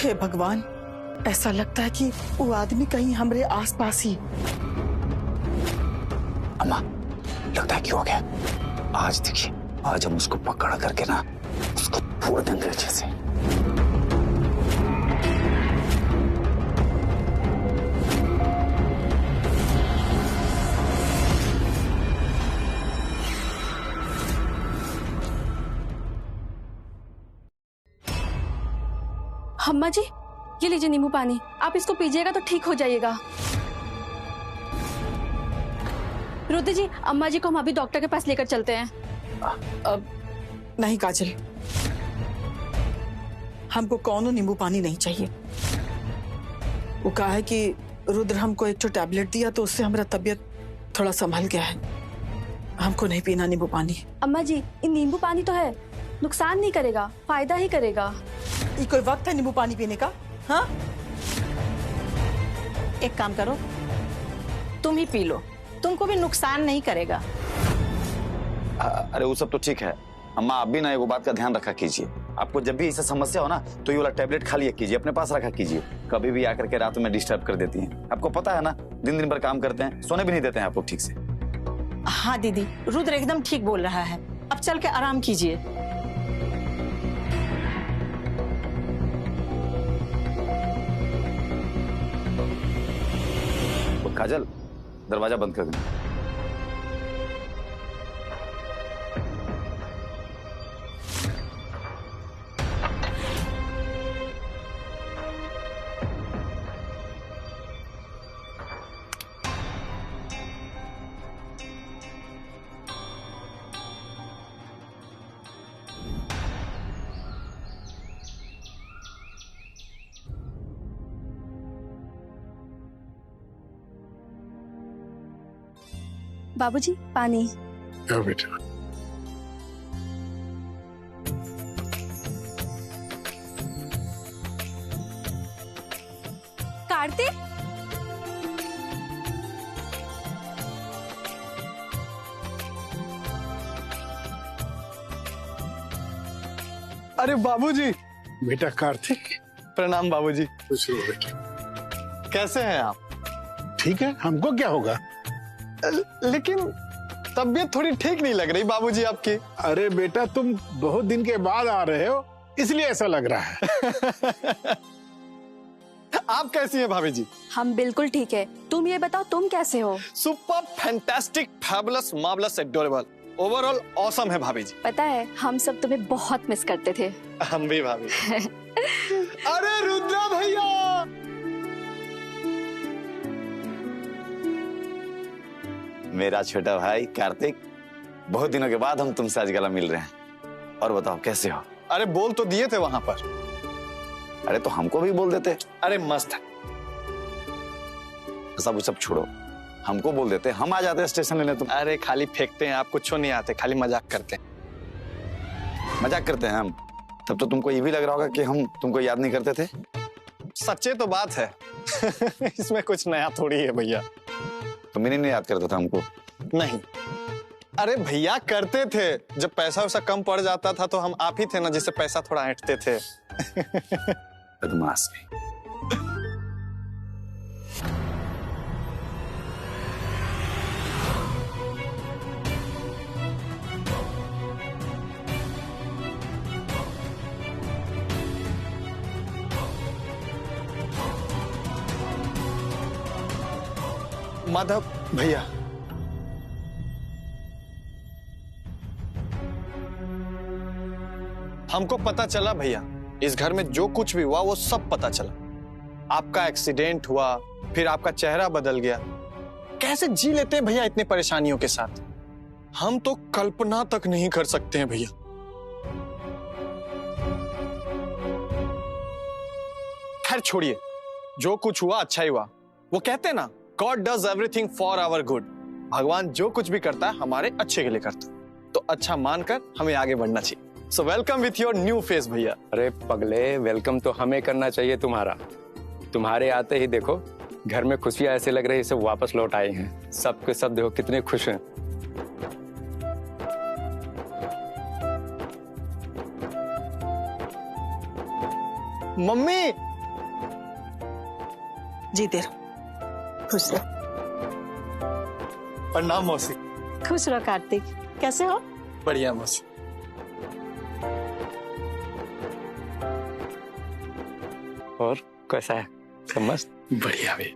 हे भगवान, ऐसा लगता है कि वो आदमी कहीं हमरे आसपास ही। अम्मा, लगता है कि हो गया। आज देखिए, आज हम उसको पकड़ करके ना उसको फोड़ देंगे अच्छे से। अम्मा जी, ये लीजिए नींबू पानी, आप इसको पीजिएगा तो ठीक हो जाइएगा। रुद्र जी, अम्मा जी को हम अभी डॉक्टर के पास लेकर चलते हैं। नहीं काजल, हमको कौनो नींबू पानी नहीं चाहिए। वो कहा है कि रुद्र हमको एक टैबलेट दिया तो उससे हमारा तबीयत थोड़ा संभल गया है। हमको नहीं पीना नींबू पानी। अम्मा जी, ये नींबू पानी तो है, नुकसान नहीं करेगा, फायदा ही करेगा। ये कोई वक्त है नींबू पानी पीने का? हाँ, एक काम करो, तुम ही पी लो, तुमको भी नुकसान नहीं करेगा। अरे वो सब तो ठीक है अम्मा, आप भी ना एक बात का ध्यान रखा कीजिए। आपको जब भी ऐसा समस्या हो ना तो ये वाला टैबलेट खा लिया कीजिए, अपने पास रखा कीजिए। कभी भी आकर के रात में डिस्टर्ब कर देती हैं। आपको पता है ना, दिन दिन भर काम करते हैं, सोने भी नहीं देते हैं आपको ठीक से। हाँ दीदी, रुद्र एकदम ठीक बोल रहा है, अब चल के आराम कीजिए। काजल, दरवाजा बंद कर देना। बाबूजी, पानी। क्या बेटा? कार्तिक, अरे बाबूजी। बेटा कार्तिक, प्रणाम बाबूजी। खुश रहो बेटा। कैसे हैं आप? ठीक है, हमको क्या होगा? लेकिन तबीयत थोड़ी ठीक नहीं लग रही बाबूजी आपकी। अरे बेटा, तुम बहुत दिन के बाद आ रहे हो इसलिए ऐसा लग रहा है। आप कैसी हैं भाभी जी? हम बिल्कुल ठीक है। तुम ये बताओ, तुम कैसे हो? Super, fantastic, fabulous, marvellous, adorable, overall awesome है भाभी जी। पता है, हम सब तुम्हें बहुत मिस करते थे। हम भी भाभी। अरे रुद्रा भैया, मेरा छोटा भाई कार्तिक, बहुत दिनों के बाद हम तुमसे आज गला मिल रहे हैं। और बताओ कैसे हो? अरे बोल तो दिए थे वहां पर। अरे तो हमको भी बोल देते। अरे मस्त है। सब छोड़ो, हमको बोल देते, हम आ जाते स्टेशन लेने। तुम अरे खाली फेंकते हैं, आप कुछ नहीं आते, खाली मजाक करते हैं। मजाक करते हैं हम? तब तो तुमको ये भी लग रहा होगा कि हम तुमको याद नहीं करते थे। सच्चे तो बात है। इसमें कुछ नया थोड़ी है भैया। तुम ही नहीं याद करता था हमको? नहीं, अरे भैया करते थे। जब पैसा वैसा कम पड़ जाता था तो हम आप ही थे ना जिससे पैसा थोड़ा ऐंठते थे। बदमाश। माधव भैया, हमको पता चला भैया, इस घर में जो कुछ भी हुआ वो सब पता चला। आपका एक्सीडेंट हुआ, फिर आपका चेहरा बदल गया। कैसे जी लेते हैं भैया इतनी परेशानियों के साथ? हम तो कल्पना तक नहीं कर सकते हैं भैया। खैर छोड़िए, जो कुछ हुआ अच्छा ही हुआ। वो कहते हैं ना, God does everything for our good। भगवान जो कुछ भी करता है हमारे अच्छे के लिए करता है, तो अच्छा मानकर हमें आगे बढ़ना चाहिए। So welcome with your new face भैया। अरे पगले, वेलकम तो हमें करना चाहिए तुम्हारा। तुम्हारे आते ही देखो घर में खुशियां ऐसे लग रही है सब वापस लौट आई हैं। सब के सब देखो कितने खुश हैं। मम्मी, जीते रहो, खुश रहो। प्रणाम मौसी। खुश रहो कार्तिक, कैसे हो? बढ़िया मौसी। और कैसा है? सब मस्त? बढ़िया भी।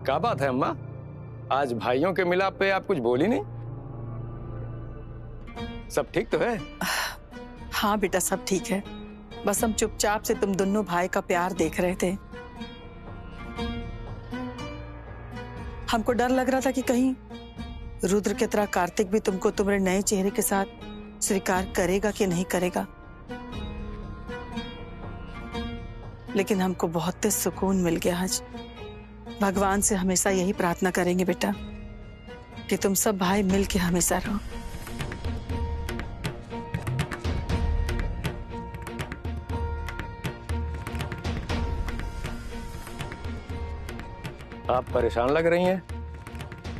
क्या बात है अम्मा, आज भाइयों के मिलाप पे आप कुछ बोली नहीं? सब ठीक तो है? हाँ बेटा, सब ठीक है। बस हम चुपचाप से तुम दोनों भाई का प्यार देख रहे थे। हमको डर लग रहा था कि कहीं रुद्र की तरह कार्तिक भी तुमको तुम्हारे नए चेहरे के साथ स्वीकार करेगा कि नहीं करेगा। लेकिन हमको बहुत सुकून मिल गया आज। भगवान से हमेशा यही प्रार्थना करेंगे बेटा कि तुम सब भाई मिल के हमेशा रहो। आप परेशान लग रही हैं,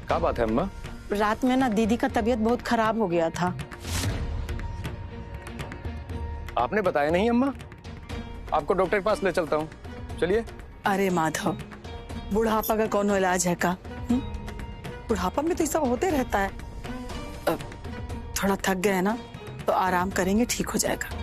क्या बात है अम्मा? रात में ना दीदी का तबीयत बहुत खराब हो गया था। आपने बताया नहीं अम्मा? आपको डॉक्टर के पास ले चलता हूँ, चलिए। अरे माधव, बुढ़ापा का कौन इलाज है का? बुढ़ापा में तो ये सब होते रहता है। थोड़ा थक गए ना तो आराम करेंगे, ठीक हो जाएगा।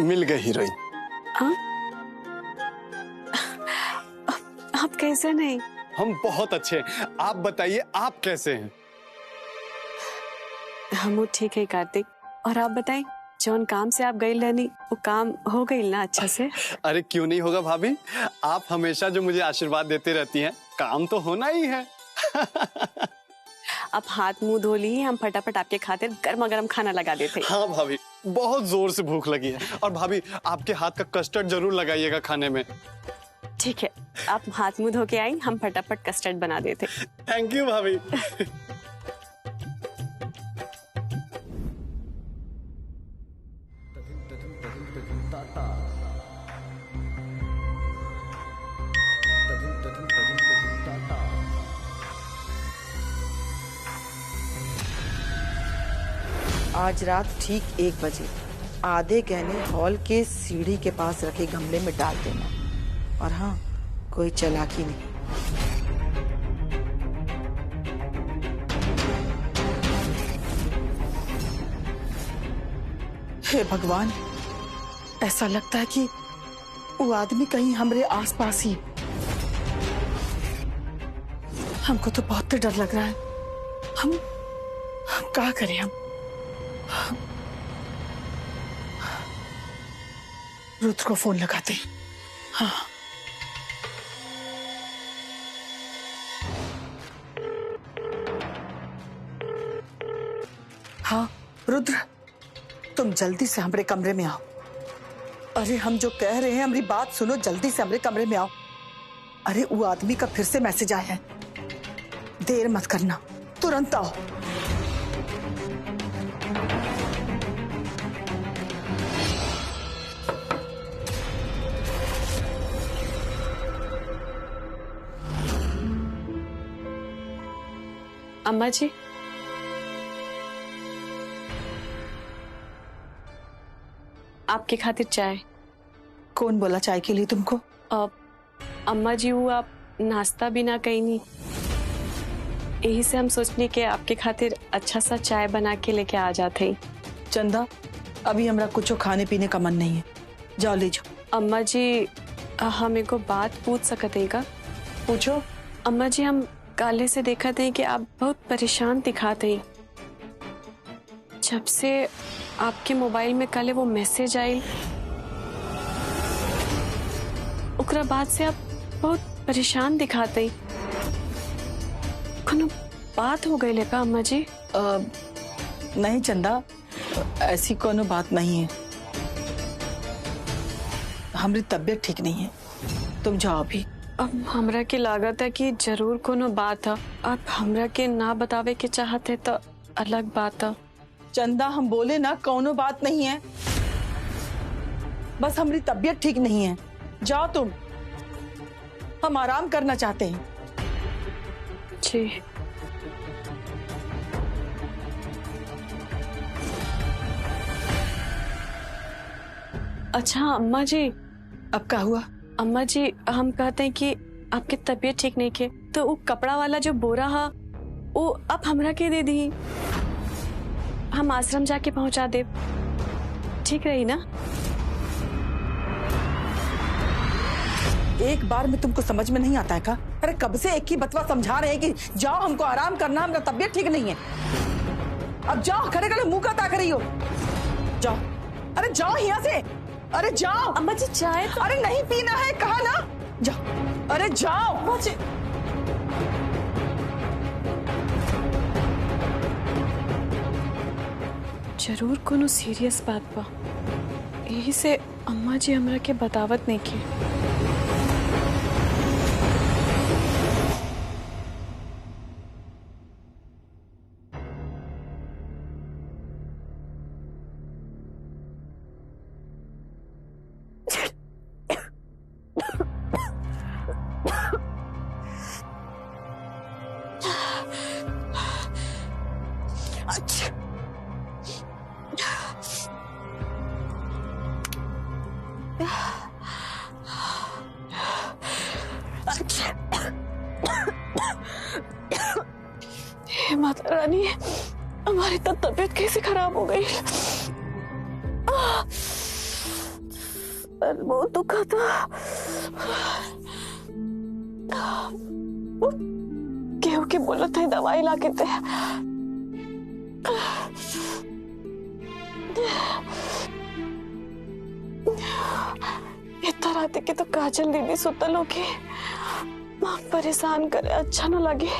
मिल गई हीरोइन। आप कैसे? नहीं, हम बहुत अच्छे हैं, आप बताइए आप कैसे हैं? हम ठीक है कार्तिक। और आप बताएं, जौन काम से आप गई रहनी वो काम हो गई ना अच्छा से? अरे क्यों नहीं होगा भाभी, आप हमेशा जो मुझे आशीर्वाद देते रहती हैं, काम तो होना ही है। आप हाथ मुंह धो ली, हम फटाफट आपके खातिर गर्मा गर्म खाना लगा देते। हाँ भाभी, बहुत जोर से भूख लगी है। और भाभी आपके हाथ का कस्टर्ड जरूर लगाइएगा खाने में। ठीक है, आप हाथ मुंह धो के आई, हम फटाफट कस्टर्ड बना देते। थैंक यू भाभी। आज रात ठीक 1 बजे आधे गहने हॉल के सीढ़ी के पास रखे गमले में डाल देना। और हाँ, कोई चालाकी नहीं। हे भगवान, ऐसा लगता है कि वो आदमी कहीं हमारे आसपास ही। हमको तो बहुत डर लग रहा है। हम क्या करें? हम रुद्र को फोन लगाते हैं। हाँ, हाँ रुद्र, तुम जल्दी से हमारे कमरे में आओ। अरे हम जो कह रहे हैं, हमारी बात सुनो, जल्दी से हमारे कमरे में आओ। अरे वो आदमी का फिर से मैसेज आया है, देर मत करना, तुरंत आओ। अम्मा जी, आपकी खातिर चाय। कौन बोला चाय के लिए तुमको? अम्मा जी, वो आप नाश्ता भी ना कहीं नहीं, यही से हम सोचने के आपके खातिर अच्छा सा चाय बना के लेके आ जाते ही। चंदा, अभी हमरा कुछ खाने पीने का मन नहीं है, जाओ ले जाओ। अम्मा जी, हमें को बात पूछ सकते हैं का? पूछो। अम्मा जी, हम काले से देखा थे कि आप बहुत परेशान दिखाते हैं। जब से आपके मोबाइल में काले वो मैसेज आई, ओकरा बाद से आप बहुत परेशान दिखाते हैं। कोनो बात हो गई का अम्मा जी? नहीं चंदा, ऐसी कोनो बात नहीं है। हमारी तबीयत ठीक नहीं है, तुम जाओ अभी। अब हमरा के लागत है कि जरूर कोनो बात है। आप हमरा के ना बतावे के चाहते तो अलग बात है। चंदा, हम बोले ना कोनो बात नहीं है, बस हमारी तबीयत ठीक नहीं है। जाओ तुम, हम आराम करना चाहते हैं। जी। अच्छा अम्मा जी, अब क्या हुआ? अम्मा जी हम कहते हैं कि आपकी तबीयत ठीक नहीं है तो वो कपड़ा वाला जो बोरा है वो आप हमरा के दे दी, हम आश्रम जाके पहुंचा दे, ठीक रही ना? एक बार में तुमको समझ में नहीं आता है का? अरे कब से एक ही बतवा समझा रहे हैं कि जाओ, हमको आराम करना, हमारा तबीयत ठीक नहीं है। अब जाओ, खड़े खड़े मुंह का ताक रही हो। जाओ, अरे जाओ यहाँ से, अरे जाओ। अम्मा जी चाय तो... अरे नहीं पीना है, कहा ना, जाओ, अरे जाओ। अम्मा जी जरूर कोनो सीरियस बात बा, यही से अम्मा जी हमरा के बतावत नहीं की। हे माता रानी, हमारी तो तबीयत कैसे खराब हो गई। सर बहुत दुखा था। केहू के बोलो थे दवाई ला के थे। इतना रात के तो काजल दीदी सुतल होगी, माँ परेशान करे, अच्छा न लगे।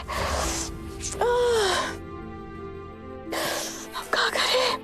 अब क्या करें?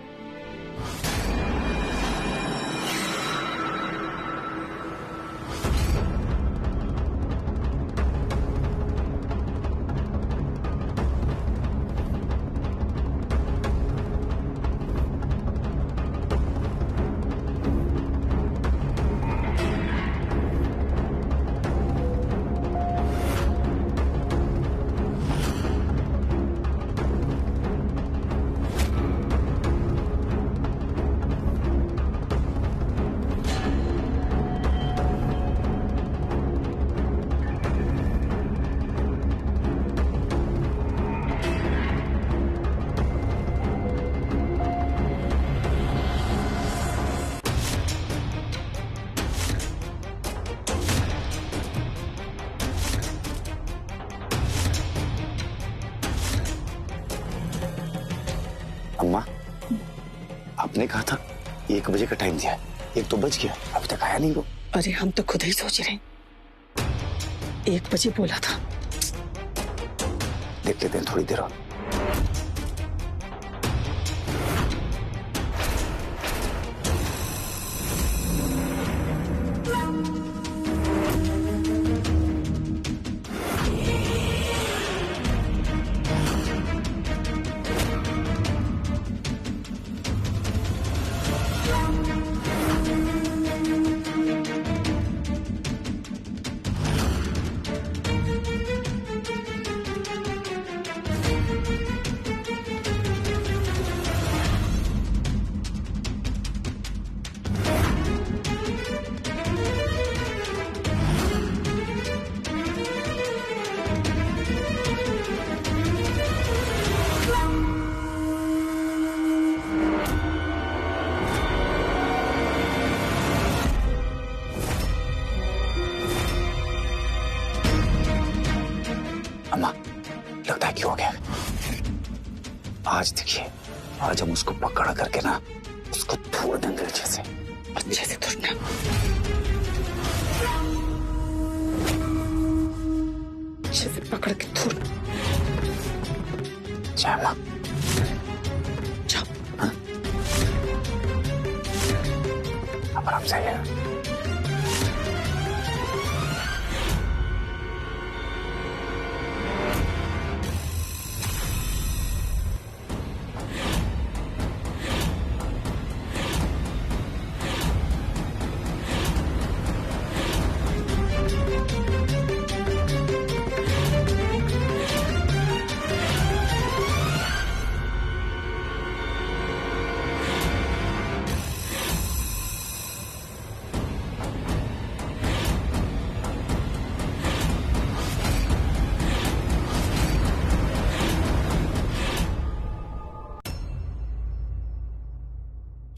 अम्मा, आपने कहा था 1 बजे का टाइम दिया है, 1 तो बज गया, अभी तक आया नहीं वो। अरे हम तो खुद ही सोच रहे हैं, 1 बजे बोला था। देख लेते हैं थोड़ी देर और। लायक हो गया। आज देखिए, आज हम उसको पकड़ करके ना उसको तोड़ देंगे अच्छे से तोड़ना। अच्छे से पकड़ के तोड़। जय मां। जाओ। हाँ? अब आराम से आइए।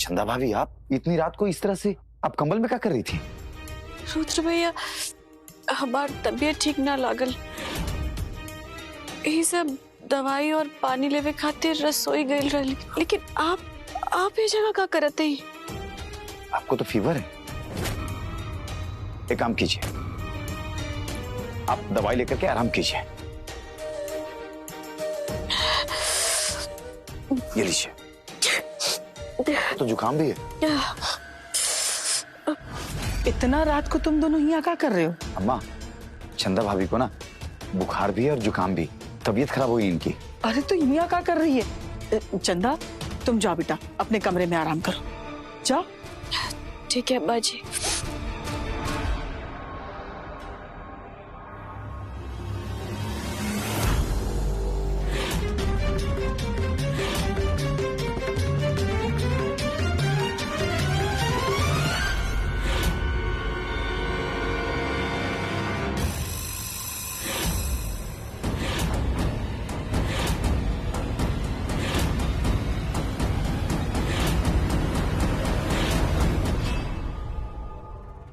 चंदा भाभी, आप इतनी रात को इस तरह से आप कंबल में क्या कर रही थी? रुद्र भैया, हमार तबीयत ठीक ना लागल, यही सब दवाई और पानी लेवे खातिर रसोई गई रही। लेकिन आप ये जगह क्या करते ही? आपको तो फीवर है। एक काम कीजिए, आप दवाई लेकर के आराम कीजिए। ये लीजिए। तो जुकाम भी है। इतना रात को तुम दोनों यहाँ क्या कर रहे हो? अम्मा, चंदा भाभी को ना बुखार भी है और जुकाम भी, तबीयत खराब हुई इनकी। अरे तो यहाँ क्या कर रही है? चंदा, तुम जाओ बेटा, अपने कमरे में आराम करो, जाओ। ठीक है अब्बा जी।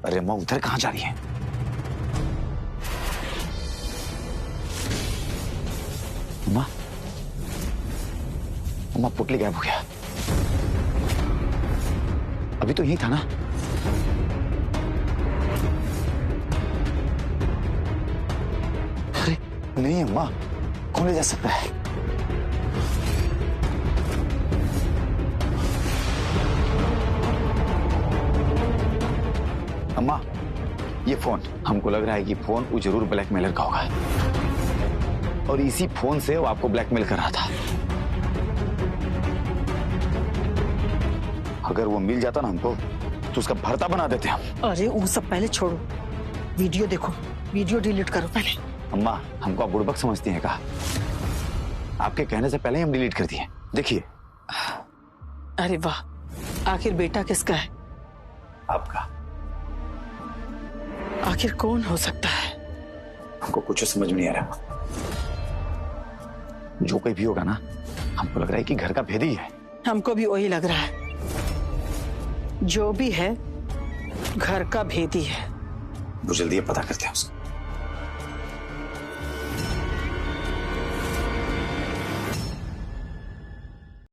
अरे अम्मा, उधर कहाँ जा रही है? अम्मा, अम्मा पुतली गायब हो गया। अभी तो यही था ना? अरे नहीं अम्मा, कौन ले जा सकता है? अम्मा, ये फोन, हमको लग रहा है कि फोन वो जरूर ब्लैकमेलर का होगा और इसी फोन से वो आपको ब्लैकमेल कर रहा था। अगर वो मिल जाता ना हमको तो उसका भरता बना देते हम। अरे वो सब पहले छोड़ो, वीडियो देखो, वीडियो डिलीट करो पहले। अम्मा, हमको आप बुड़बक समझती हैं क्या? आपके कहने से पहले ही हम डिलीट कर दिए। देखिए। अरे वाह, आखिर बेटा किसका है? आपका। आखिर कौन हो सकता है? हमको कुछ समझ में नहीं आ रहा। जो कोई भी होगा ना, हमको लग रहा है कि घर का भेदी ही है। हमको भी वही लग रहा है, जो भी है घर का भेदी है। वो जल्दी पता करते हैं उसको।